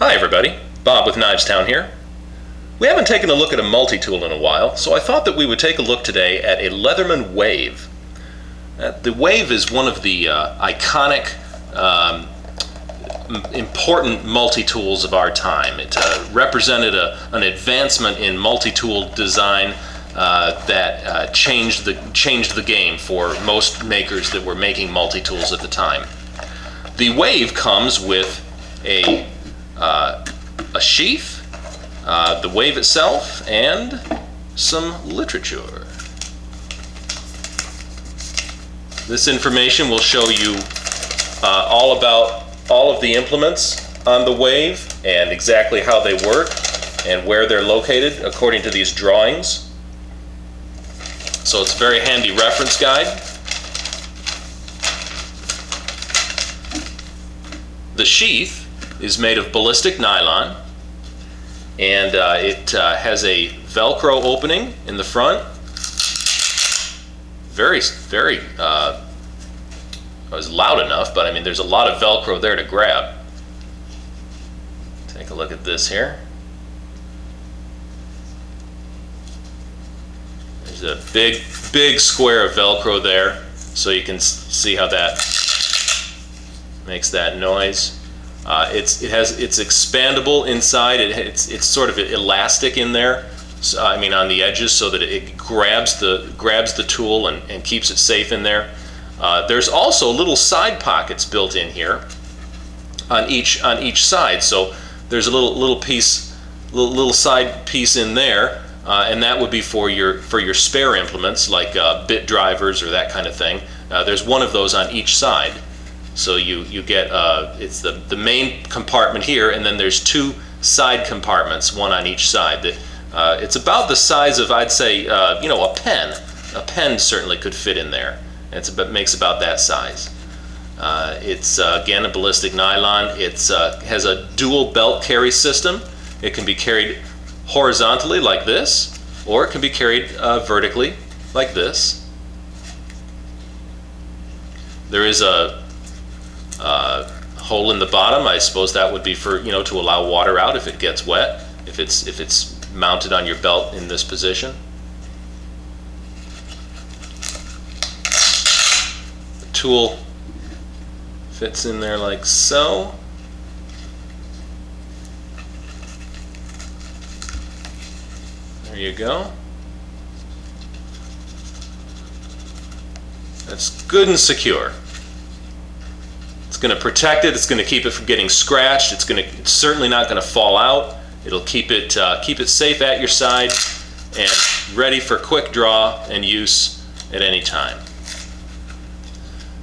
Hi everybody, Bob with Knivestown here. We haven't taken a look at a multi-tool in a while, so I thought that we would take a look today at a Leatherman Wave. The Wave is one of the iconic, important multi-tools of our time. It represented an advancement in multi-tool design that changed the game for most makers that were making multi-tools at the time. The Wave comes with a sheath, the Wave itself, and some literature. This information will show you all about all of the implements on the Wave and exactly how they work and where they're located according to these drawings. So it's a very handy reference guide. The sheath is made of ballistic nylon, and it has a Velcro opening in the front. Very, it was loud enough, but I mean, there's a lot of Velcro there to grab. Take a look at this here. There's a big square of Velcro there, so you can see how that makes that noise. It's expandable inside. It's sort of elastic in there. So, I mean, on the edges, so that it grabs the tool and keeps it safe in there. There's also little side pockets built in here on each side. So there's a little side piece in there, and that would be for your spare implements like bit drivers or that kind of thing. There's one of those on each side. So you get it's the main compartment here, and then there's two side compartments, one on each side. That it's about the size of, I'd say, a pen. A pen certainly could fit in there. It makes about that size. It's again a ballistic nylon. It has a dual belt carry system. It can be carried horizontally like this, or it can be carried vertically like this. There is a hole in the bottom. I suppose that would be for to allow water out if it gets wet, if it's mounted on your belt in this position. The tool fits in there like so. There you go. That's good and secure. It's going to protect it. It's going to keep it from getting scratched. It's certainly not going to fall out. It'll keep it safe at your side and ready for quick draw and use at any time.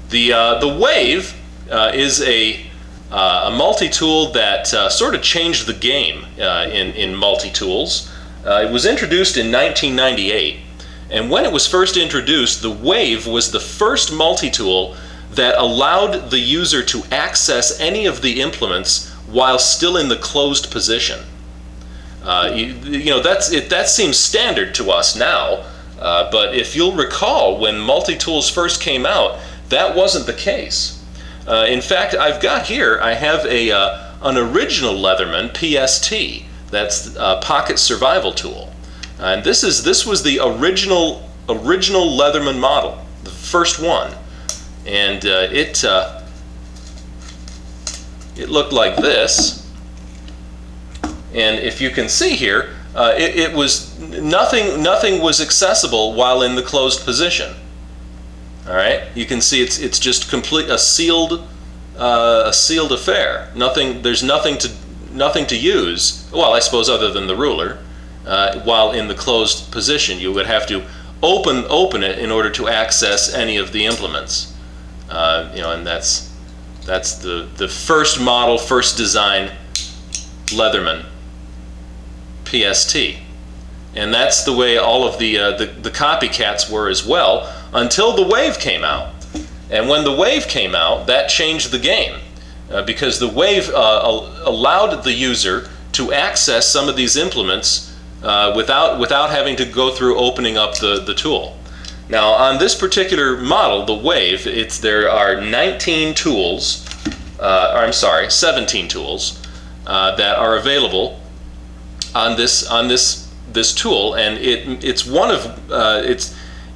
The Wave is a multi-tool that sort of changed the game in multi-tools. It was introduced in 1998, and when it was first introduced, the Wave was the first multi-tool that allowed the user to access any of the implements while still in the closed position. That seems standard to us now, but if you'll recall, when multi-tools first came out, that wasn't the case. In fact, I have an original Leatherman PST. That's a pocket survival tool, and this was the original Leatherman model, the first one. And it looked like this, and if you can see here, it was nothing was accessible while in the closed position. All right, you can see it's just a sealed affair. There's nothing to use. Well, I suppose other than the ruler. While in the closed position, you would have to open it in order to access any of the implements. And that's the first model, first design Leatherman PST, and that's the way all of the copycats were as well until the Wave came out. And when the Wave came out, that changed the game because the Wave allowed the user to access some of these implements without having to go through opening up the tool. Now, on this particular model, the Wave, there are 19 tools, 17 tools. that are available on this tool, and it's one of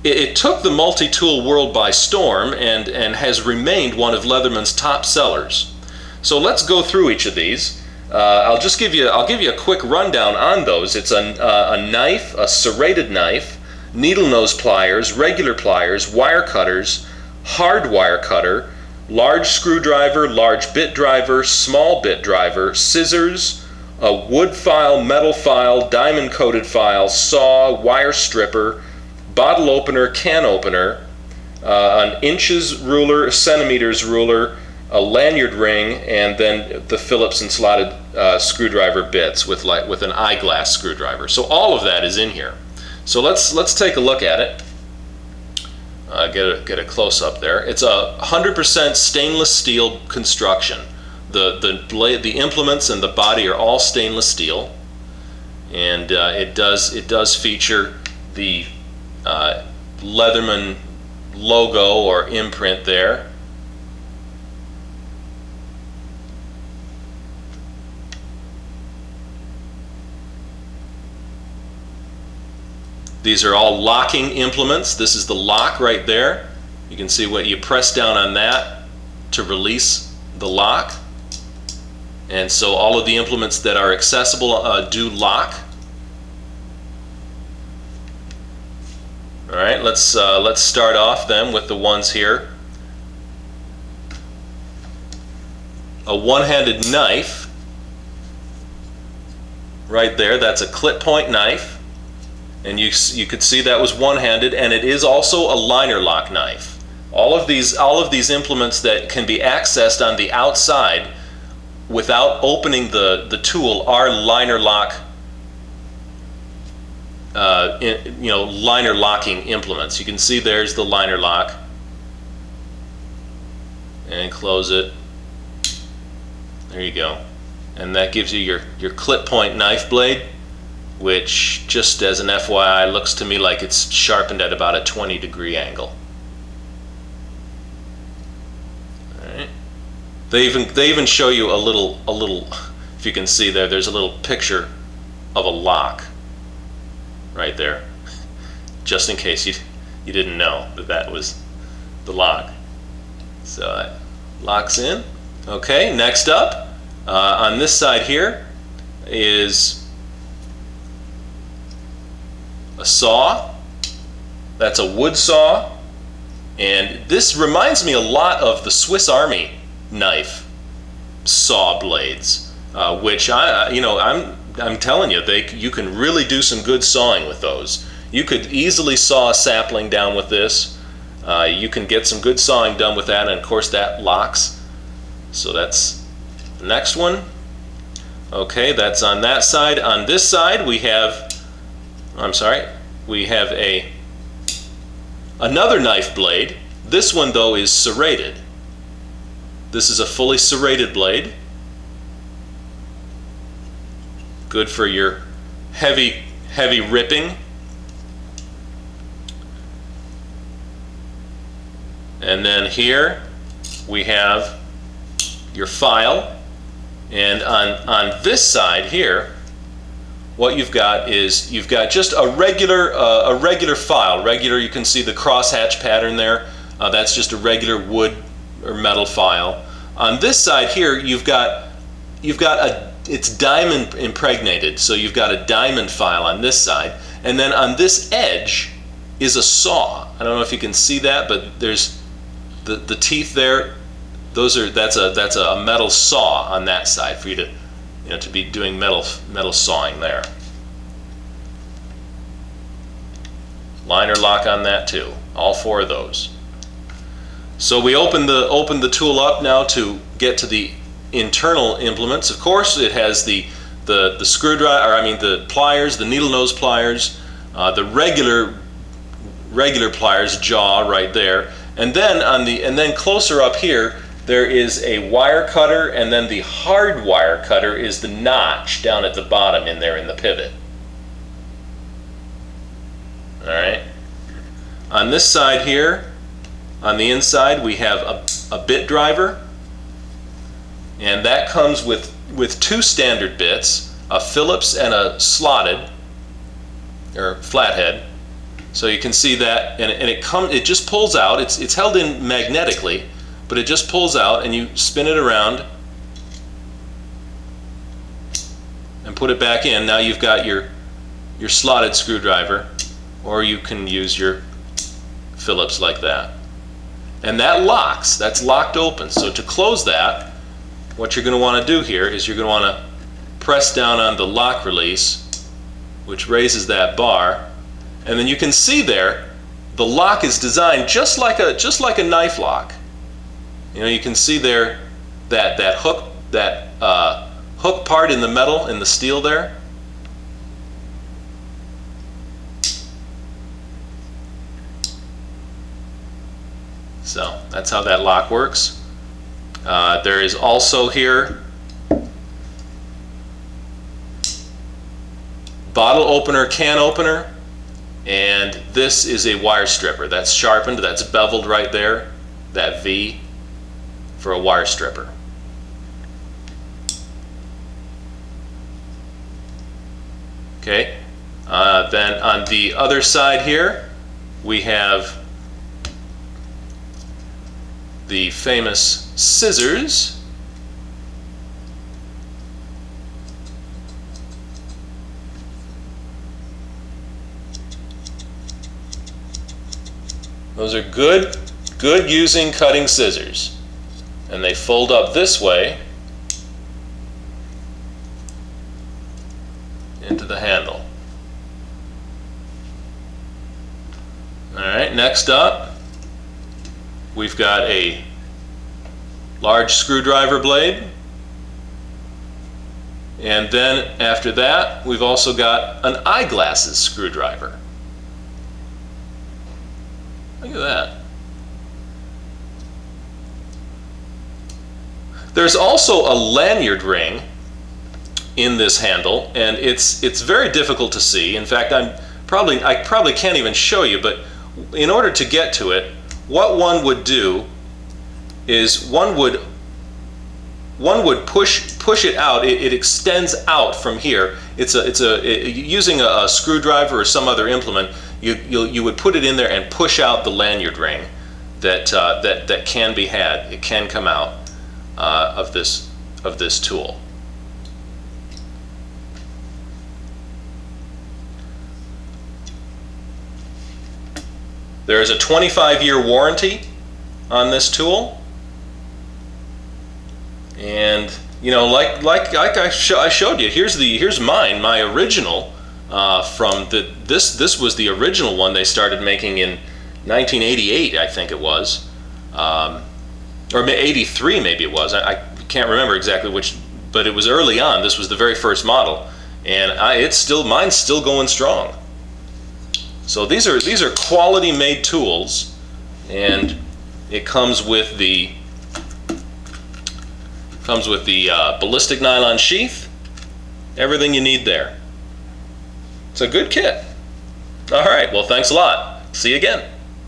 it took the multi-tool world by storm and has remained one of Leatherman's top sellers. So let's go through each of these. I'll give you a quick rundown on those. It's a knife, a serrated knife, needle nose pliers, regular pliers, wire cutters, hard wire cutter, large screwdriver, large bit driver, small bit driver, scissors, a wood file, metal file, diamond coated file, saw, wire stripper, bottle opener, can opener, an inches ruler, centimeters ruler, a lanyard ring, and then the Phillips and slotted screwdriver bits with an eyeglass screwdriver. So all of that is in here. So let's take a look at it. Get a close up there. It's a 100% stainless steel construction. The blade, the implements, and the body are all stainless steel, and it does feature the Leatherman logo or imprint there. These are all locking implements. This is the lock right there. You can see what you press down on that to release the lock. And so all of the implements that are accessible do lock. All right, let's start off then with the ones here. A one-handed knife right there. That's a clip point knife. And you could see that was one-handed, and it is also a liner lock knife. All of these implements that can be accessed on the outside without opening the tool are liner lock, liner locking implements. You can see there's the liner lock, and close it. There you go, and that gives you your clip point knife blade, which, just as an FYI, looks to me like it's sharpened at about a 20-degree angle. All right. They even show you a little, if you can see there's a little picture of a lock right there, just in case you didn't know that was the lock. So that locks in. Okay, next up, on this side here is a saw. That's a wood saw, and this reminds me a lot of the Swiss Army knife saw blades, which I'm telling you, you can really do some good sawing with those. You could easily saw a sapling down with this. You can get some good sawing done with that, and of course that locks. So that's the next one. Okay, that's on that side. On this side we have another knife blade. This one though is serrated. This is a fully serrated blade. Good for your heavy ripping. And then here we have your file, and on this side here, what you've got is just a regular file. You can see the crosshatch pattern there. That's just a regular wood or metal file. On this side here, it's diamond impregnated, so you've got a diamond file on this side, and then on this edge is a saw. I don't know if you can see that, but there's the teeth there. That's a metal saw on that side for you to be doing metal sawing there. Liner lock on that too. All four of those. So we open the tool up now to get to the internal implements. Of course, it has the screwdriver, the pliers, the needle nose pliers, the regular pliers jaw right there, and then closer up here there is a wire cutter, and then the hard wire cutter is the notch down at the bottom in there in the pivot. All right. On this side here, on the inside, we have a bit driver, and that comes with with two standard bits, a Phillips and a slotted or flathead. So you can see that, and it just pulls out. It's held in magnetically, but it just pulls out, and you spin it around and put it back in. Now you've got your slotted screwdriver, or you can use your Phillips like that. And that locks. That's locked open. So to close that, what you're going to want to do here is you're going to want to press down on the lock release, which raises that bar, and then you can see there the lock is designed just like a knife lock. You know, you can see there that hook hook part in the metal, in the steel there. So that's how that lock works. There is also here bottle opener, can opener, and this is a wire stripper. That's sharpened, that's beveled right there, that V for a wire stripper. Okay, then on the other side here we have the famous scissors. Those are good using cutting scissors, and they fold up this way into the handle. Alright, next up we've got a large screwdriver blade, and then after that we've also got an eyeglasses screwdriver. Look at that. There's also a lanyard ring in this handle, and it's very difficult to see. In fact, I probably can't even show you, but in order to get to it, what one would do is one would push it out. It extends out from here. Using a screwdriver or some other implement, you would put it in there and push out the lanyard ring that can be had. It can come out of this tool. There is a 25-year warranty on this tool, and you know, like I showed you. Here's mine, my original. This was the original one they started making in 1988, I think it was, or 83 maybe it was. I can't remember exactly which, but it was early on. This was the very first model, and mine's still going strong. So these are quality made tools, and it comes with the ballistic nylon sheath, everything you need there. It's a good kit. All right, well, thanks a lot. See you again.